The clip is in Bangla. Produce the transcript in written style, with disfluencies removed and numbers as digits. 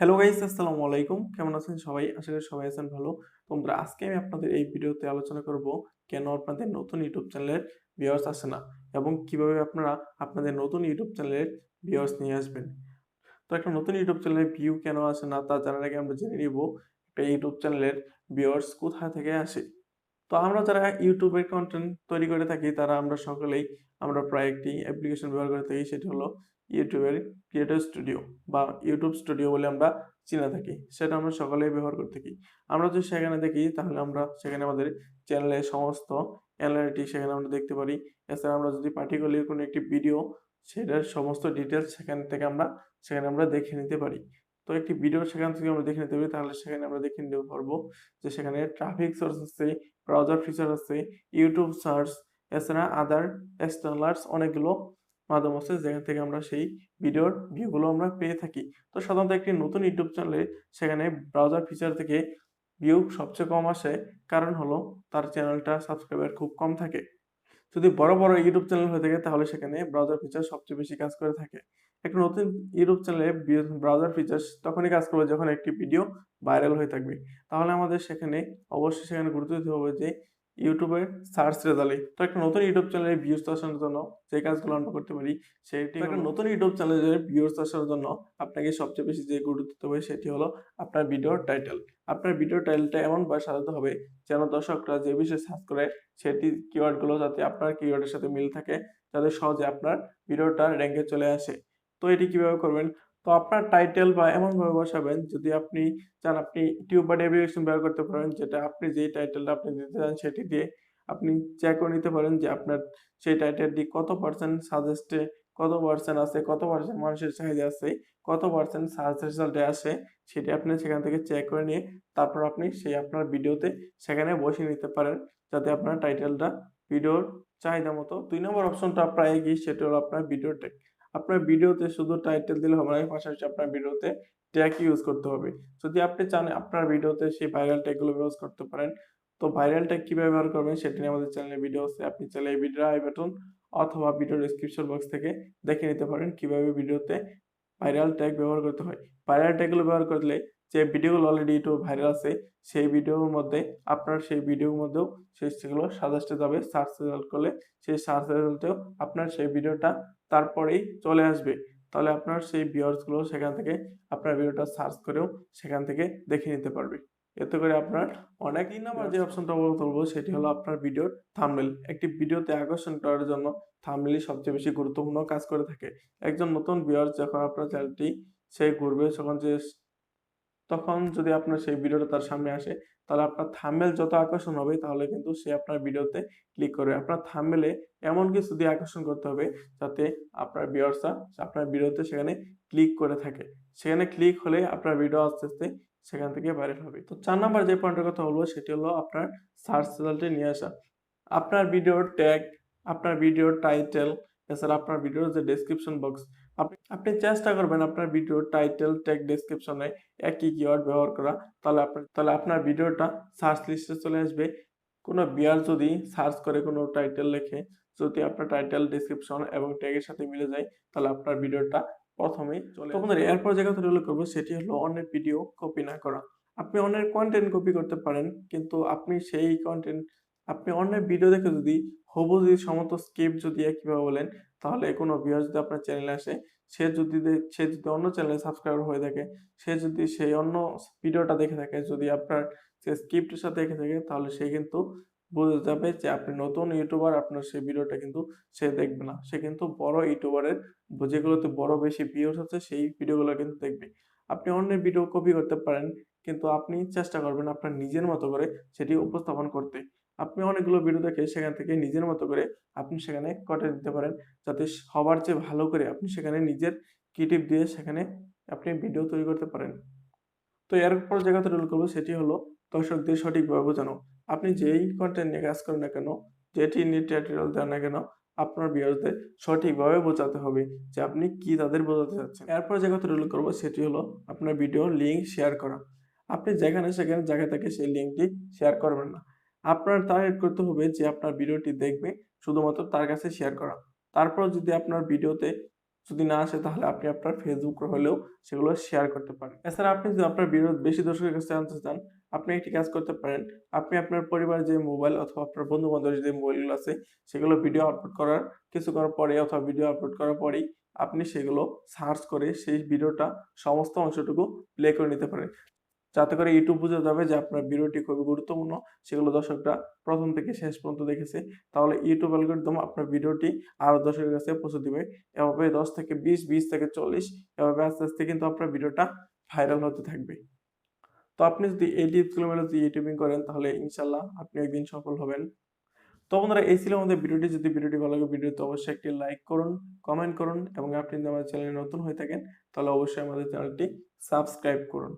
হ্যালো গাইস, আসসালামু আলাইকুম। কেমন আছেন সবাই? আশা করি সবাই আছেন ভালো। বন্ধুরা, আজকে আমি আপনাদের এই ভিডিওতে আলোচনা করব কেন আপনাদের নতুন ইউটিউব চ্যানেলের ভিউয়ার্স আসে না এবং কিভাবে আপনারা আপনাদের নতুন ইউটিউব চ্যানেলের ভিউয়ার্স নিয়ে আসবেন। তো একটা নতুন ইউটিউব চ্যানেলের ভিউ কেন আসে না তা জানার আগে আমরা জেনে নিব একটা ইউটিউব চ্যানেলের ভিউয়ার্স কোথা থেকে আসে। তো আমরা যারা ইউটিউবের কন্টেন্ট তৈরি করে থাকি তারা আমরা সকলেই আমরা প্রায় একটি অ্যাপ্লিকেশন ব্যবহার করে থাকি, সেটি হলো ইউটিউবের ক্রিয়েটর স্টুডিও বা ইউটিউব স্টুডিও বলে আমরা চিনে থাকি। সেটা আমরা সকলেই ব্যবহার করে থাকি। আমরা যদি সেখানে দেখি তাহলে আমরা সেখানে আমাদের চ্যানেলের সমস্ত অ্যানালিটিক্স সেখানে আমরা দেখতে পারি। এছাড়া আমরা যদি পার্টিকুলার কোনো একটি ভিডিও, সেটার সমস্ত ডিটেইলস সেখানে আমরা দেখে নিতে পারি। তো একটি ভিডিও সেখান থেকে আমরা দেখে নিতে পারি, তাহলে সেখানে আমরা দেখে নিতে পারবো যে সেখানে ট্রাফিক সোর্স আছে, ব্রাউজার ফিচার আছে, ইউটিউব সার্চ, এছাড়া আদার এক্সটার্নালস অনেকগুলো মাধ্যম আছে যেখান থেকে আমরা সেই ভিডিওর ভিউগুলো আমরা পেয়ে থাকি। তো সাধারণত একটি নতুন ইউটিউব চ্যানেলে সেখানে ব্রাউজার ফিচার থেকে ভিউ সবচেয়ে কম আসে, কারণ হলো তার চ্যানেলটা সাবস্ক্রাইবার খুব কম থাকে। যদি বড়, বড় ইউটিউব চ্যানেল হয়ে থাকে তাহলে সেখানে ব্রাউজার ফিচার সবচেয়ে বেশি কাজ করে থাকে। একটা নতুন ইউটিউব চ্যানেলে ব্রাউজার ফিচার্স তখনই কাজ করবে যখন একটি ভিডিও ভাইরাল হয়ে থাকবে। তাহলে আমাদের সেখানে অবশ্যই সেখানে গুরুত্ব দিতে হবে যে ইউটিউবের সার্চ রেজাল্টে। তো একটা নতুন ইউটিউব চ্যানেলে ভিউজ আসার জন্য যে কাজগুলো আমরা করতে পারি সেটি হলো, একটা নতুন ইউটিউব চ্যানেলে ভিউজ আসার জন্য আপনাকে সবচেয়ে বেশি যে গুরুত্ব দিতে হবে সেটি হলো আপনার ভিডিওর টাইটেল। আপনার ভিডিওর টাইটেলটা এমনভাবে সাজাতে হবে যেন দর্শকরা যে বিষয়ে সার্চ করে সেটি কিওয়ার্ডগুলো যাতে আপনার কিওয়ার্ডের সাথে মিল থাকে, যাতে সহজে আপনার ভিডিওটা র‍্যাংকে চলে আসে। তো এটি কিভাবে করবেন? তো আপনার টাইটেল বা এমনভাবে বসাবেন, যদি আপনি চান আপনি টিউব বা ডেরিভেশন ব্যবহার করতে পারেন, যেটা আপনি যেই টাইটেলটা আপনি দিতে চান সেটি দিয়ে আপনি চেক করে নিতে পারেন যে আপনার সেই টাইটেলটি কত পার্সেন্ট সাজেস্টে, কত পার্সেন্ট আছে, কত পার্সেন্ট মানুষের চাহিদা আছে, কত পার্সেন্ট সার্চ রেজাল্টে আসে, সেটি আপনি সেখান থেকে চেক করে নিয়ে তারপর আপনি সেই আপনার ভিডিওতে সেখানে বসিয়ে নিতে পারেন, যাতে আপনার টাইটেলটা ভিডিওর চাহিদা মতো। ২ নম্বর অপশনটা প্রায় একই, সেটা হলো আপনার ভিডিও ট্যাগ। আপনার ভিডিওতে শুধু টাইটেল দিলে হবে না, এর পাশাপাশি আপনার ভিডিওতে ট্যাগ ইউজ করতে হবে। যদি আপনি চান আপনার ভিডিওতে সেই ভাইরাল ট্যাগগুলো ইউজ করতে পারেন, তো ভাইরাল ট্যাগ কিভাবে ব্যবহার করবেন সেটি নিয়ে আমাদের চ্যানেলে ভিডিও আছে। আপনি চাইলে এই ভিডিওর আই বাটন অথবা ভিডিও ডেসক্রিপশন বক্স থেকে দেখে নিতে পারেন কিভাবে ভিডিওতে ভাইরাল ট্যাগ ব্যবহার করতে হয়। ভাইরাল ট্যাগগুলো ব্যবহার করলে যে ভিডিওগুলো অলরেডি ইউটিউবে ভাইরাল আছে, সেই ভিডিওর মধ্যে আপনার সেই ভিডিওর মধ্যেও সেগুলো সাজেস্টে যাবে। সার্চ রেজাল্ট করলে সেই সার্চ রেজাল্টেও আপনার সেই ভিডিওটা তারপরেই চলে আসবে। তাহলে আপনার সেই ভিউয়ার্স গুলো সেখান থেকে আপনার ভিডিওটা সার্চ করেও সেখান থেকে দেখে নিতে পারবে। এতে করে আপনার অনেক ৩ নাম্বার যে অপশনটা বলবো সেটি হলো আপনার ভিডিওর থাম্বনেল। একটি ভিডিওতে আকর্ষণ করার জন্য থাম্বনেলই সবচেয়ে বেশি গুরুত্বপূর্ণ কাজ করে থাকে। একজন নতুন ভিউয়ার যখন আপনার চ্যানেলটি সে ঘুরবে তখন যদি আপনার সেই ভিডিওটা তার সামনে আসে, তাহলে আপনার থাম্বনেল যত আকর্ষণ হবে তাহলে কিন্তু সে আপনার ভিডিওতে ক্লিক করবে। আপনার থাম্বনেলে এমন কিছু দিয়ে আকর্ষণ করতে হবে যাতে আপনার ভিউয়ার্সরা আপনার ভিডিওতে সেখানে ক্লিক করে থাকে। সেখানে ক্লিক হলে আপনার ভিডিও আস্তে, আস্তে সেখান থেকে ভাইরাল হবে। তো ৪ নাম্বার যে পয়েন্টের কথা বলবো সেটি হলো আপনার সার্চ রেজাল্টে নিয়ে আসা। আপনার ভিডিওর ট্যাগ, আপনার ভিডিওর টাইটেল, এছাড়া আপনার ভিডিওর যে ডেসক্রিপশন বক্স, আপনি চেষ্টা করবেন আপনার ভিডিওর টাইটেল, ট্যাগ, ডেসক্রিপশনে একই কিওয়ার্ড ব্যবহার করা। তাহলে আপনার ভিডিওটা সার্চ লিস্টে চলে আসবে। কোনো ভিউয়ার যদি সার্চ করে কোনো টাইটেল লেখে, যদি আপনার টাইটেল, ডেসক্রিপশন এবং ট্যাগের সাথে মিলে যায়, তাহলে আপনার ভিডিওটা ১ম এই চলে আসবে। তো বন্ধুরা, এরপর যে কথাটা উল্লেখ করব সেটি হলো অন্যের ভিডিও কপি না করা। আপনি অন্যের কনটেন্ট কপি করতে পারেন, কিন্তু আপনি অন্যের ভিডিও দেখে যদি হুবহু যদি সমস্ত স্ক্রিপ্ট যদি একইভাবে বলেন, তাহলে কোনো ভিউয়ার যদি আপনার চ্যানেলে আসে, সে যদি অন্য চ্যানেলে সাবস্ক্রাইবার হয়ে থাকে, সে যদি সেই অন্য ভিডিওটা দেখে থাকে, যদি আপনার সে স্ক্রিপ্টের সাথে দেখে থাকে, তাহলে সে কিন্তু বুঝে যাবে যে আপনি নতুন ইউটিউবার, আপনার সেই ভিডিওটা কিন্তু সে দেখবে না। সে কিন্তু বড় ইউটিউবারের যেগুলোতে বড় বেশি ভিউজ আছে সেই ভিডিওগুলো কিন্তু দেখবে। আপনি অন্যের ভিডিও কপি করতে পারেন, কিন্তু আপনি চেষ্টা করবেন আপনার নিজের মতো করে সেটি উপস্থাপন করতে। আপনি অনেকগুলো ভিডিও দেখে সেখান থেকে নিজের মতো করে আপনি সেখানে কনটেন্ট দিতে পারেন, যাতে সবার চেয়ে ভালো করে আপনি সেখানে নিজের ক্রিয়েটিভ দিয়ে সেখানে আপনি ভিডিও তৈরি করতে পারেন। তো এরপর যে কথাটা উল্লেখ করব সেটি হলো দর্শকদের সঠিকভাবে বোঝানো। আপনি যেই কনটেন্ট নিয়ে কাজ করেন না কেন, যেটি নিয়ে টিউটোরিয়াল দেন না কেন, আপনার ভিউয়ারদের সঠিকভাবে বোঝাতে হবে যে আপনি কি তাদের বোঝাতে চাচ্ছেন। এরপর যে কথাটা উল্লেখ করব সেটি হলো আপনার ভিডিও লিঙ্ক শেয়ার করা। আপনি যেখানে সেখানে জায়গা থেকে সেই লিঙ্কটি শেয়ার করবেন না। আপনার টার্গেট করতে হবে যে আপনার ভিডিওটি দেখবে, শুধুমাত্র তার কাছে শেয়ার করা। তারপর যদি আপনার ভিডিওতে যদি না আসে তাহলে আপনি আপনার ফেসবুকে হলেও সেগুলো শেয়ার করতে পারেন। এছাড়া আপনি যদি আপনার ভিডিও বেশি দর্শকের কাছে আনতে চান, আপনি একটি কাজ করতে পারেন। আপনি আপনার পরিবারের যে মোবাইল অথবা আপনার বন্ধু-বান্ধবের যে মোবাইলগুলো আছে, সেগুলো ভিডিও আপলোড করার কিছুক্ষণ পরে অথবা ভিডিও আপলোড করার পরেই আপনি সেগুলো সার্চ করে সেই ভিডিওটা সমস্ত অংশটুকু প্লে করে নিতে পারেন। যাতে করে YouTube বুঝে যাবে যে আপনার ভিডিওটি খুবই গুরুত্বপূর্ণ। সেগুলো দর্শকরা ১ম থেকে শেষ পর্যন্ত দেখেছে। তাহলে YouTube অ্যালগরিদম আপনার ভিডিওটি আরো দর্শকের কাছে পৌঁছে দিবে। এভাবে ১০ থেকে ২০, ২০ থেকে ৪০ এভাবে আস্তে, আস্তে কিন্তু আপনার ভিডিওটা ভাইরাল হতে থাকবে। তো আপনি যদি এই টিপসগুলো মেনে যদি ইউটিউবিং করেন তাহলে ইনশাআল্লাহ আপনি একদিন সফল হবেন। তো বন্ধুরা এই ছিল আমাদের ভিডিওটি। যদি ভিডিওটি ভালো লাগে ভিডিওতে অবশ্যই একটি লাইক করুন, কমেন্ট করুন এবং আপনি যদি আমাদের চ্যানেলে নতুন হয়ে থাকেন তাহলে অবশ্যই আমাদের চ্যানেলটি সাবস্ক্রাইব করুন।